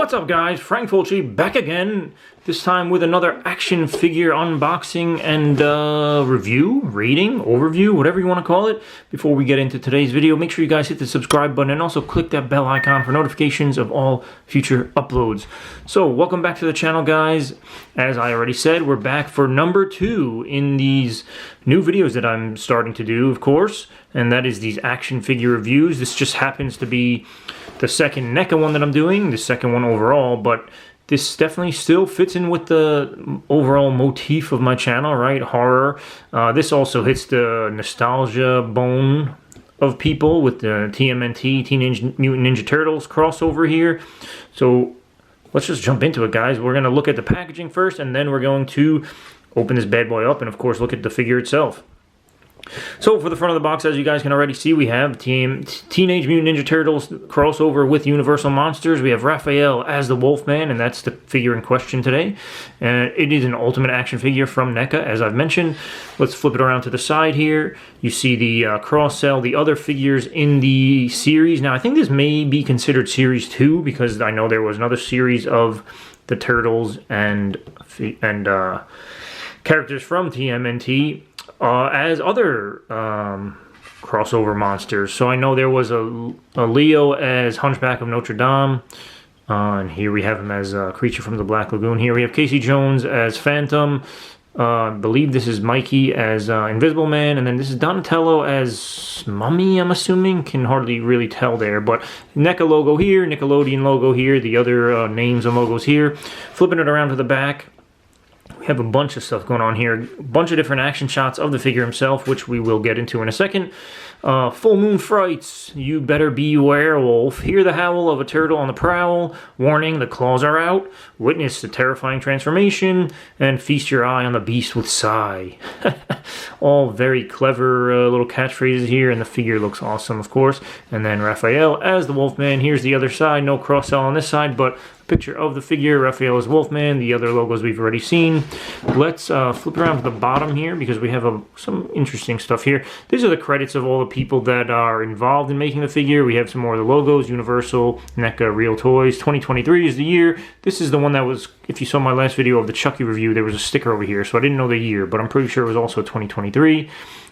What's up guys, Frank Fulci back again, this time with another action figure unboxing and review, rating, overview, whatever you want to call it. Before we get into today's video, make sure you guys hit the subscribe button and also click that bell icon for notifications of all future uploads. So welcome back to the channel guys. As I already said, we're back for number 2 in these new videos that I'm starting to do, of course, and that is these action figure reviews. This just happens to be the second NECA one that I'm doing, the second one overall, but this definitely still fits in with the overall motif of my channel, right? Horror. This also hits the nostalgia bone of people with the TMNT, Teenage Mutant Ninja Turtles crossover here. So let's just jump into it, guys. We're going to look at the packaging first, and then we're going to open this bad boy up and, of course, look at the figure itself. So for the front of the box, as you guys can already see, we have Teenage Mutant Ninja Turtles crossover with Universal Monsters. We have Raphael as the Wolfman, and that's the figure in question today. And it is an ultimate action figure from NECA, as I've mentioned. Let's flip it around to the side here. You see the cross-sell, the other figures in the series. Now, I think this may be considered Series 2, because I know there was another series of the Turtles and characters from TMNT. As other crossover monsters. So I know there was a Leo as Hunchback of Notre Dame, and here we have him as a Creature from the Black Lagoon. Here we have Casey Jones as Phantom. I believe this is Mikey as Invisible Man, and then this is Donatello as Mummy, I'm assuming. Can hardly really tell there, but NECA logo here, Nickelodeon logo here, the other names and logos here. Flipping it around to the back, we have a bunch of stuff going on here. A bunch of different action shots of the figure himself, which we will get into in a second. Full moon frights. You better be werewolf. Hear the howl of a turtle on the prowl. Warning, the claws are out. Witness the terrifying transformation. And feast your eye on the beast with sigh. All very clever little catchphrases here, and the figure looks awesome, of course. And then Raphael as the Wolfman. Here's the other side. No cross-sell on this side, but picture of the figure, Raphael as Wolfman, the other logos we've already seen. Let's flip around to the bottom here, because we have some interesting stuff here. These are the credits of all the people that are involved in making the figure. We have some more of the logos, Universal, NECA, Real Toys. 2023 is the year. This is the one that was, if you saw my last video of the Chucky review, there was a sticker over here, so I didn't know the year, but I'm pretty sure it was also 2023.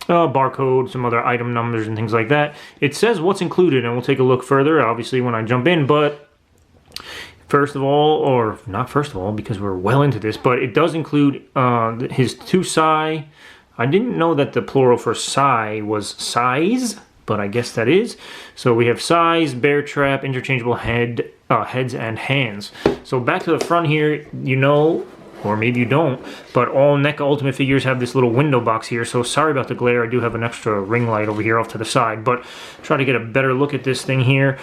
Barcode, some other item numbers and things like that. It says what's included, and we'll take a look further, obviously, when I jump in, but first of all, or not first of all, because we're well into this, but it does include his 2 Psy. I didn't know that the plural for Psy was size, but I guess that is. So we have size, bear trap, interchangeable heads and hands. So back to the front here, you know, or maybe you don't, but all NECA Ultimate figures have this little window box here, so sorry about the glare. I do have an extra ring light over here off to the side, but try to get a better look at this thing here.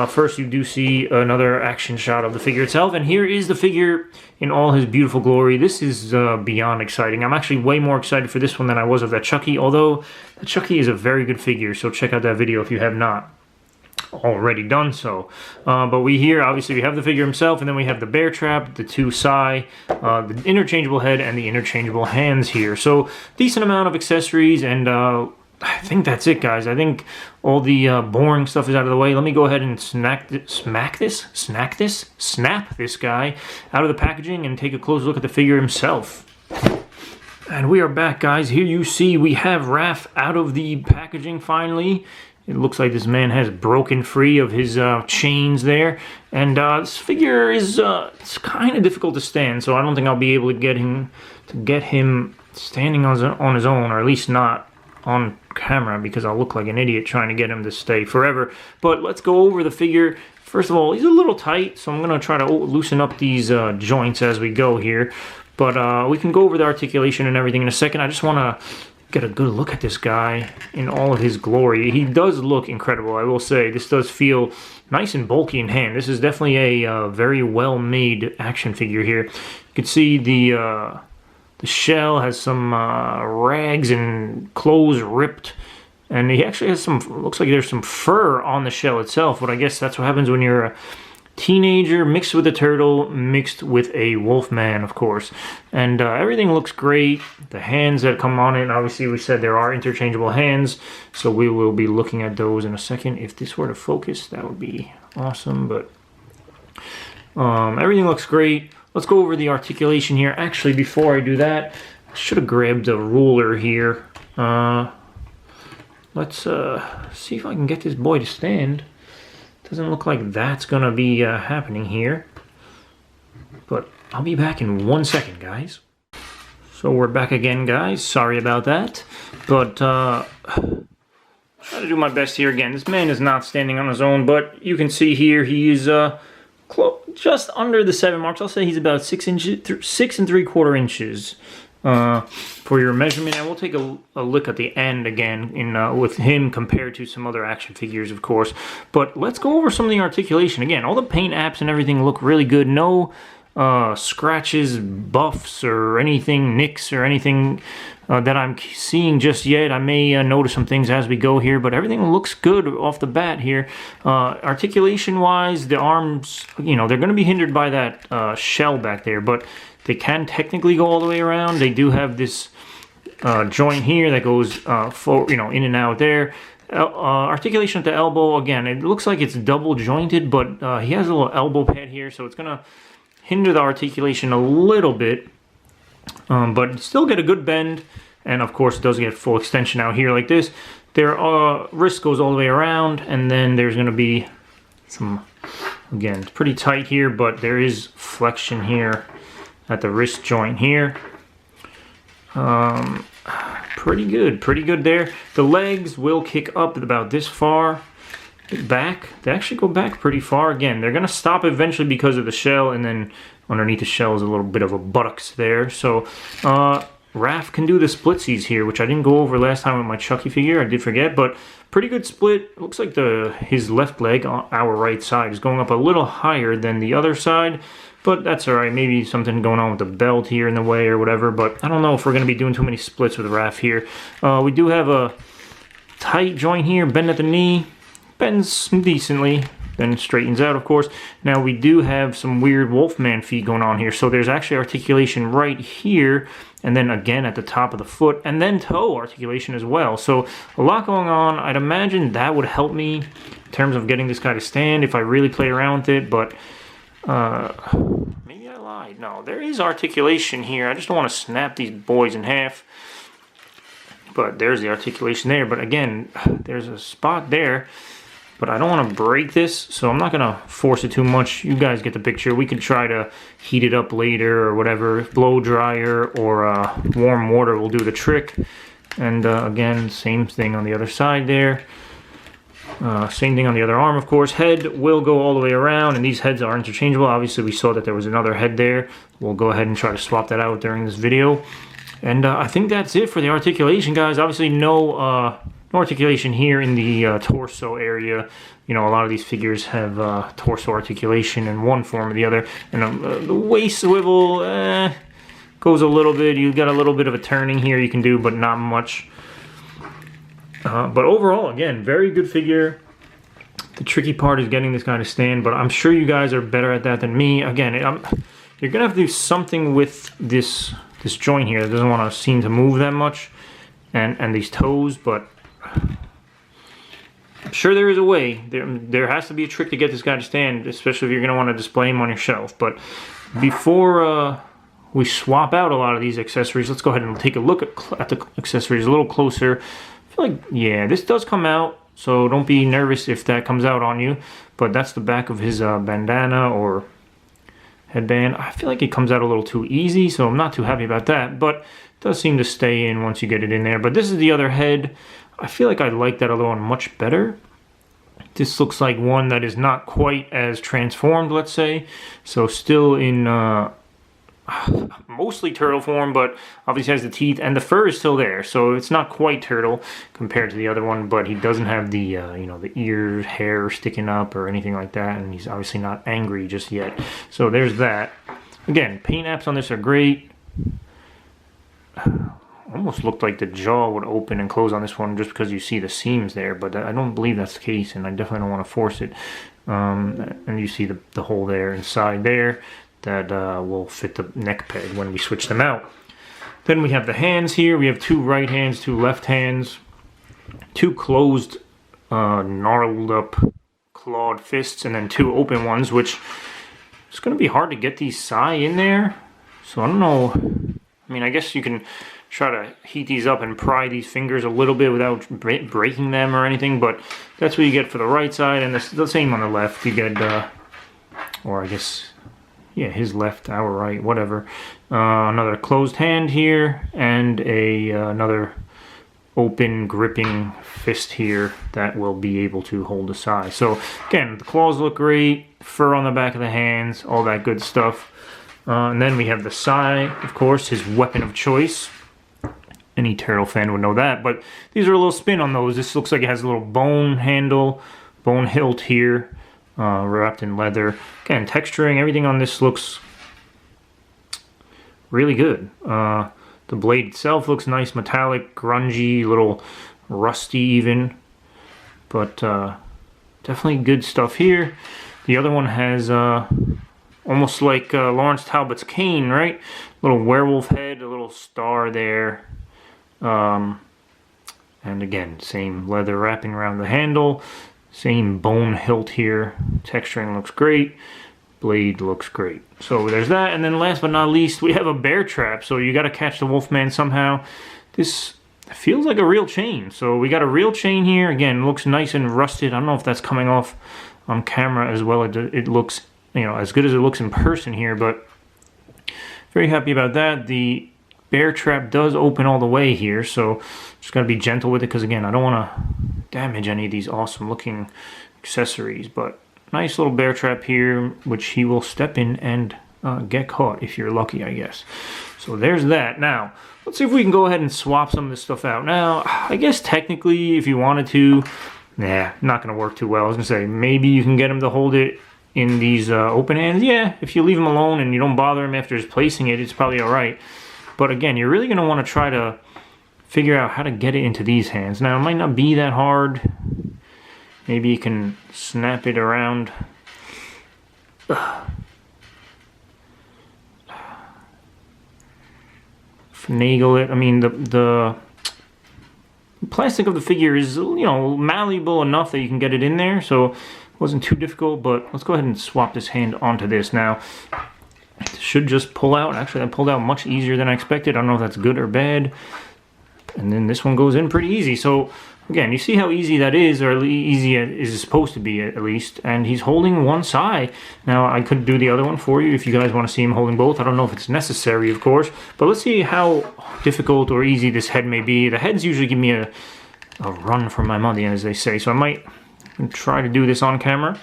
First, you do see another action shot of the figure itself, and here is the figure in all his beautiful glory. This is beyond exciting. I'm actually way more excited for this one than I was of that Chucky, although the Chucky is a very good figure, so check out that video if you have not already done so. But obviously we have the figure himself, and then we have the bear trap, the 2 Psy, the interchangeable head, and the interchangeable hands here. So decent amount of accessories, and I think that's it, guys. I think all the boring stuff is out of the way. Let me go ahead and snap this guy out of the packaging and take a close look at the figure himself. And we are back, guys. Here you see we have Raph out of the packaging finally. It looks like this man has broken free of his chains there. And this figure is it's kind of difficult to stand, so I don't think I'll be able to get him standing on his own, or at least not on camera, because I'll look like an idiot trying to get him to stay forever. But let's go over the figure. First of all, he's a little tight, so I'm going to try to loosen up these joints as we go here. But we can go over the articulation and everything in a second. I just want to get a good look at this guy in all of his glory. He does look incredible, I will say. This does feel nice and bulky in hand. This is definitely a very well-made action figure here. You can see the shell has some rags and clothes ripped, and he actually has looks like there's some fur on the shell itself, but I guess that's what happens when you're a teenager mixed with a turtle mixed with a wolfman, of course. And everything looks great. The hands that come on it, obviously we said there are interchangeable hands, so we will be looking at those in a second. If this were to focus, that would be awesome, but Everything looks great. Let's go over the articulation here. Actually, before I do that, I should have grabbed a ruler here. Let's see if I can get this boy to stand. Doesn't look like that's gonna be happening here. But I'll be back in 1 second, guys. So we're back again, guys. Sorry about that. But try to do my best here again. This man is not standing on his own, but you can see here he's just under the 7 marks. I'll say he's about 6 inches, 6 3/4 inches for your measurement. And we'll take a look at the end again with him compared to some other action figures, of course. But let's go over some of the articulation again. All the paint apps and everything look really good. No scratches, buffs, or anything, nicks, or anything that I'm seeing just yet. I may notice some things as we go here, but everything looks good off the bat here. Articulation-wise, the arms, you know, they're going to be hindered by that shell back there, but they can technically go all the way around. They do have this joint here that goes in and out there. Articulation at the elbow, again, it looks like it's double jointed, but he has a little elbow pad here, so it's going to hinder the articulation a little bit, but still get a good bend, and of course it does get full extension out here like this. Their wrist goes all the way around, and then there's going to be some, again, it's pretty tight here, but there is flexion here at the wrist joint here. Pretty good there. The legs will kick up about this far back. They actually go back pretty far. Again, they're gonna stop eventually because of the shell, and then underneath the shell is a little bit of a buttocks there. So Raph can do the splitsies here, which I didn't go over last time with my Chucky figure. I did forget, but pretty good split. It looks like his left leg on our right side is going up a little higher than the other side, but that's all right. Maybe something going on with the belt here in the way or whatever, but I don't know if we're going to be doing too many splits with Raph here. We do have a tight joint here, bend at the knee. Bends decently, then straightens out, of course. Now we do have some weird Wolfman feet going on here, so there's actually articulation right here, and then again at the top of the foot, and then toe articulation as well. So a lot going on. I'd imagine that would help me in terms of getting this guy to stand if I really play around with it, but maybe I lied. No, there is articulation here. I just don't want to snap these boys in half. But there's the articulation there. But again, there's a spot there. But I don't want to break this, so I'm not going to force it too much. You guys get the picture. We could try to heat it up later or whatever. Blow dryer or warm water will do the trick. And again, same thing on the other side there. Same thing on the other arm, of course. Head will go all the way around, and these heads are interchangeable. Obviously, we saw that there was another head there. We'll go ahead and try to swap that out during this video. And I think that's it for the articulation, guys. Obviously, no articulation here in the torso area. You know, a lot of these figures have torso articulation in one form or the other. And the waist swivel goes a little bit. You got a little bit of a turning here you can do, but not much. But overall, again, very good figure. The tricky part is getting this guy to stand, but I'm sure you guys are better at that than me. Again, you're gonna have to do something with this joint here. It doesn't want to seem to move that much, and these toes, but I'm sure there is a way. There has to be a trick to get this guy to stand, especially if you're going to want to display him on your shelf. But before we swap out a lot of these accessories, let's go ahead and take a look at the accessories a little closer. I feel like, yeah, this does come out, so don't be nervous if that comes out on you. But that's the back of his bandana or headband. I feel like it comes out a little too easy, so I'm not too happy about that. But it does seem to stay in once you get it in there. But this is the other head. I feel like I like that other one much better. This looks like one that is not quite as transformed, let's say. So still in mostly turtle form, but obviously has the teeth, and the fur is still there. So it's not quite turtle compared to the other one, but he doesn't have the you know, the ear hair sticking up or anything like that, and he's obviously not angry just yet. So there's that. Again, paint apps on this are great. Almost looked like the jaw would open and close on this one just because you see the seams there, but I don't believe that's the case, and I definitely don't want to force it. And you see the hole there inside there that will fit the neck peg when we switch them out. Then we have the hands here. We have two right hands, two left hands, two closed, gnarled up, clawed fists, and then two open ones, which it's going to be hard to get these sai in there. So I don't know. I mean, I guess you can try to heat these up and pry these fingers a little bit without breaking them or anything, but that's what you get for the right side, and the same on the left. You get, or I guess, yeah, his left, our right, whatever. Another closed hand here, and another open gripping fist here that will be able to hold the sai. So again, the claws look great, fur on the back of the hands, all that good stuff. And then we have the sai, of course, his weapon of choice. Any turtle fan would know that, but these are a little spin on those. This looks like it has a little bone handle, bone hilt here, wrapped in leather. Again, texturing, everything on this looks really good. The blade itself looks nice, metallic, grungy, a little rusty even, but definitely good stuff here. The other one has almost like Lawrence Talbot's cane, right? Little werewolf head, a little star there. And again, same leather wrapping around the handle, same bone hilt here. Texturing looks great. Blade looks great. So there's that, and then last but not least, we have a bear trap. So you got to catch the Wolfman somehow. This feels like a real chain. So we got a real chain here. Again, looks nice and rusted. I don't know if that's coming off on camera as well. It looks, you know, as good as it looks in person here, but very happy about that. The bear trap does open all the way here, so just got to be gentle with it, because again, I don't want to damage any of these awesome looking accessories. But nice little bear trap here, which he will step in and get caught if you're lucky, I guess. So there's that. Now, let's see if we can go ahead and swap some of this stuff out. Now, I guess technically, if you wanted to, nah, not going to work too well. I was going to say, maybe you can get him to hold it in these open hands. Yeah, if you leave him alone and you don't bother him after just placing it, it's probably all right. But again, you're really going to want to try to figure out how to get it into these hands. Now, it might not be that hard. Maybe you can snap it around. Finagle it. I mean, the plastic of the figure is, you know, malleable enough that you can get it in there. So it wasn't too difficult, but let's go ahead and swap this hand onto this now. It should just pull out. Actually, that pulled out much easier than I expected. I don't know if that's good or bad. And then this one goes in pretty easy. So again, you see how easy that is, or easy it is supposed to be at least. And he's holding one side. Now, I could do the other one for you if you guys want to see him holding both. I don't know if it's necessary, of course. But let's see how difficult or easy this head may be. The heads usually give me a run for my money, as they say. So I might try to do this on camera.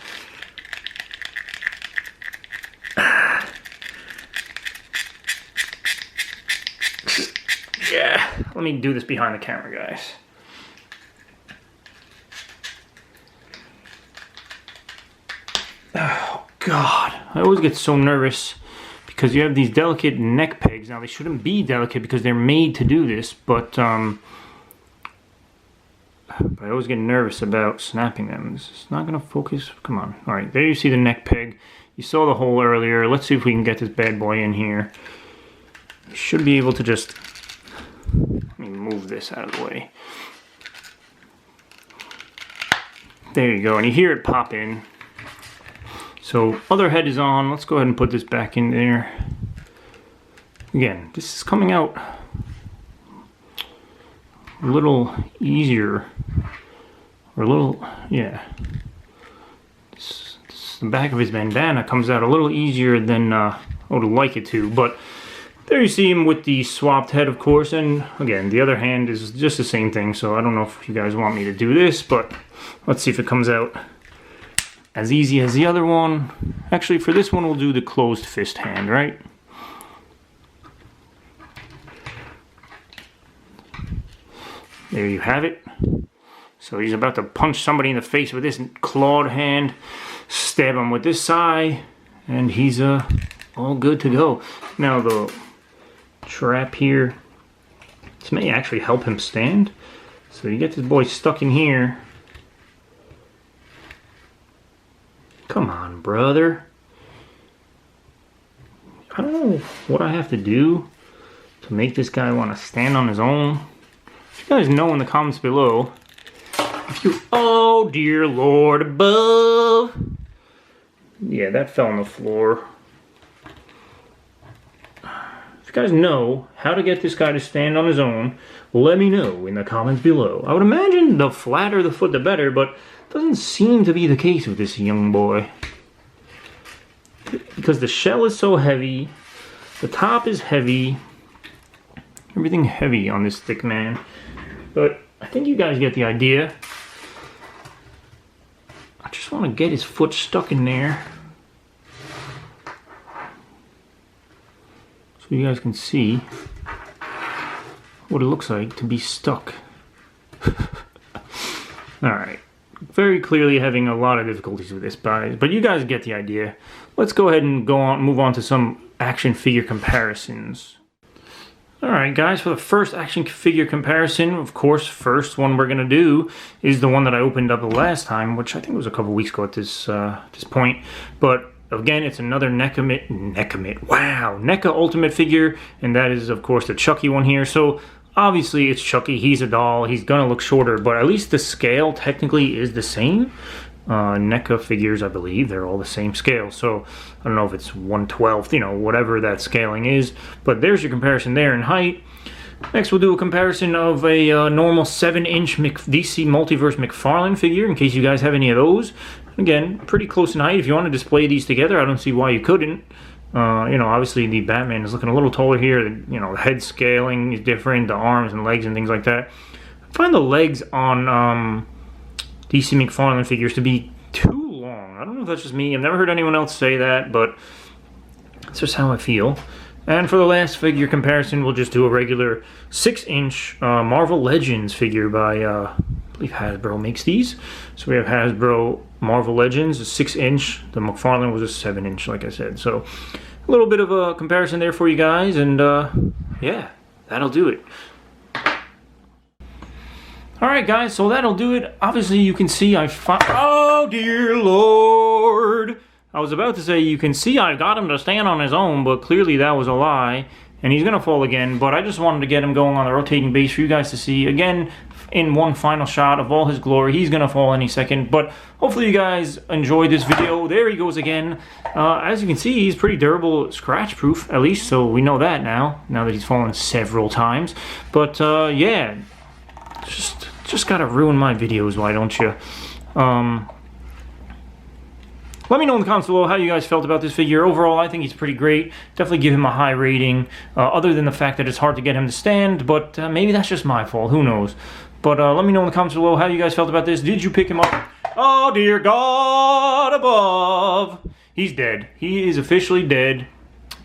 Yeah, let me do this behind the camera, guys. Oh, God. I always get so nervous because you have these delicate neck pegs. Now, they shouldn't be delicate because they're made to do this, but I always get nervous about snapping them. This is not going to focus. Come on. All right, there you see the neck peg. You saw the hole earlier. Let's see if we can get this bad boy in here. You should be able to just... Let me move this out of the way. There you go, and you hear it pop in. So, other head is on. Let's go ahead and put this back in there. Again, this is coming out a little easier. Or a little, yeah. The back of his bandana comes out a little easier than I would like it to, but there you see him with the swapped head, of course, and again, the other hand is just the same thing, so I don't know if you guys want me to do this, but let's see if it comes out as easy as the other one. Actually, for this one, we'll do the closed fist hand, right? There you have it. So he's about to punch somebody in the face with this clawed hand, stab him with this sai, and he's all good to go. Now the trap here, this may actually help him stand. So you get this boy stuck in here. Come on, brother. I don't know what I have to do to make this guy want to stand on his own. If you guys know in the comments below, if you, oh dear Lord above. Yeah, that fell on the floor. you guys know how to get this guy to stand on his own, let me know in the comments below. I would imagine the flatter the foot the better, but it doesn't seem to be the case with this young boy. Because the shell is so heavy, the top is heavy, everything heavy on this thick man. But I think you guys get the idea. I just want to get his foot stuck in there, so you guys can see what it looks like to be stuck. Alright, very clearly having a lot of difficulties with this, but you guys get the idea. Let's go ahead and move on to some action figure comparisons. Alright guys, for the first action figure comparison, of course, first one we're going to do is the one that I opened up the last time, which I think was a couple weeks ago at this point. But again, it's another NECA Ultimate figure, and that is, of course, the Chucky one here. So obviously it's Chucky, he's a doll, he's going to look shorter, but at least the scale technically is the same. NECA figures, I believe, they're all the same scale, so I don't know if it's 1/12, you know, whatever that scaling is, but there's your comparison there in height. Next we'll do a comparison of a normal 7-inch DC Multiverse McFarlane figure, in case you guys have any of those. Again, pretty close in height. If you want to display these together, I don't see why you couldn't. You know, obviously the Batman is looking a little taller here. You know, the head scaling is different, the arms and legs and things like that. I find the legs on DC McFarlane figures to be too long. I don't know if that's just me. I've never heard anyone else say that, but that's just how I feel. And for the last figure comparison, we'll just do a regular 6-inch Marvel Legends figure by, I believe Hasbro makes these. So we have Hasbro Marvel Legends, a 6-inch. The McFarlane was a 7-inch, like I said. So a little bit of a comparison there for you guys, and yeah, that'll do it. Alright guys, so that'll do it. Obviously you can see oh dear Lord! I was about to say you can see I got him to stand on his own, but clearly that was a lie. And he's going to fall again, but I just wanted to get him going on the rotating base for you guys to see. Again, in one final shot of all his glory. He's going to fall any second, but hopefully you guys enjoyed this video. There he goes again. As you can see, he's pretty durable, scratch proof at least, so we know that now that he's fallen several times. But yeah, just gotta ruin my videos, why don't you? Let me know in the comments below how you guys felt about this figure. Overall, I think he's pretty great. Definitely give him a high rating, other than the fact that it's hard to get him to stand, but maybe that's just my fault, who knows. But let me know in the comments below how you guys felt about this. Did you pick him up? Oh dear God above. He's dead. He is officially dead.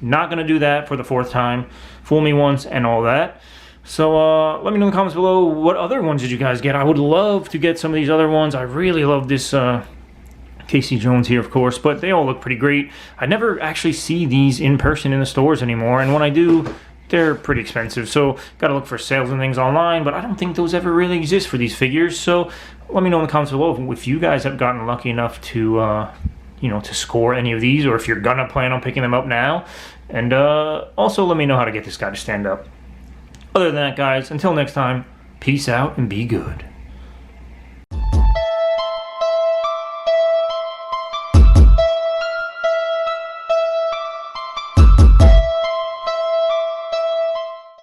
Not gonna do that for the 4th time. Fool me once and all that. So let me know in the comments below, what other ones did you guys get? I would love to get some of these other ones. I really love this Casey Jones here, of course, but they all look pretty great. I never actually see these in person in the stores anymore, and when I do, they're pretty expensive, so gotta look for sales and things online, but I don't think those ever really exist for these figures. So let me know in the comments below if you guys have gotten lucky enough to you know, to score any of these, or if you're gonna plan on picking them up now. And also let me know how to get this guy to stand up. Other than that, guys, until next time, peace out and be good.